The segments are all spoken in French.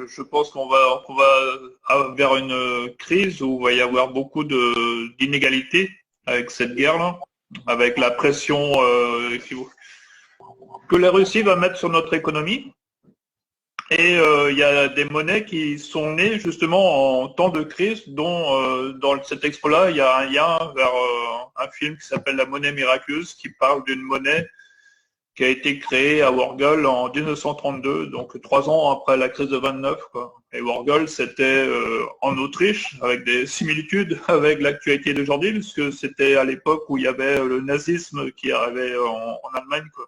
Je pense qu'on va vers une crise où il va y avoir beaucoup d'inégalités avec cette guerre-là, avec la pression que la Russie va mettre sur notre économie. Et il y a des monnaies qui sont nées justement en temps de crise, dont dans cette expo-là, il y a un lien vers un film qui s'appelle La monnaie miraculeuse, qui parle d'une monnaie qui a été créée à Worgol en 1932, donc 3 ans après la crise de 29, quoi. Et Worgol, c'était en Autriche, avec des similitudes avec l'actualité d'aujourd'hui, puisque c'était à l'époque où il y avait le nazisme qui arrivait en Allemagne, quoi,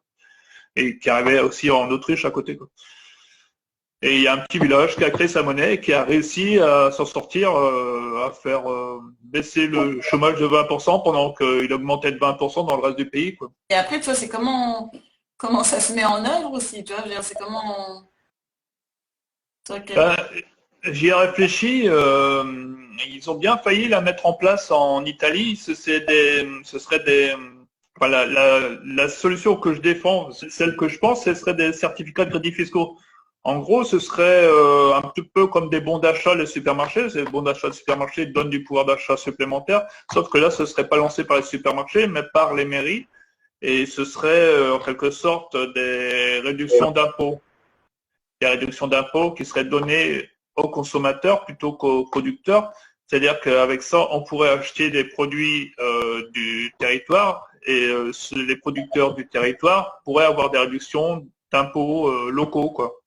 et qui arrivait aussi en Autriche à côté, quoi. Et il y a un petit village qui a créé sa monnaie et qui a réussi à s'en sortir, à faire baisser le chômage de 20% pendant qu'il augmentait de 20% dans le reste du pays, quoi. Et après, tu vois, c'est comment ça se met en œuvre aussi, tu vois, je veux dire, c'est comment... toi, Ben, j'y ai réfléchi. Ils ont bien failli la mettre en place en Italie. Ce serait des, enfin, la solution que je défends, celle que je pense, ce serait des certificats de crédit fiscaux. En gros, ce serait un petit peu comme des bons d'achat les supermarchés. Ces bons d'achat de supermarchés donnent du pouvoir d'achat supplémentaire, sauf que là, ce serait pas lancé par les supermarchés, mais par les mairies. Et ce serait en quelque sorte des réductions d'impôts. Des réductions d'impôts qui seraient données aux consommateurs plutôt qu'aux producteurs. C'est-à-dire qu'avec ça, on pourrait acheter des produits du territoire et les producteurs du territoire pourraient avoir des réductions d'impôts locaux, quoi.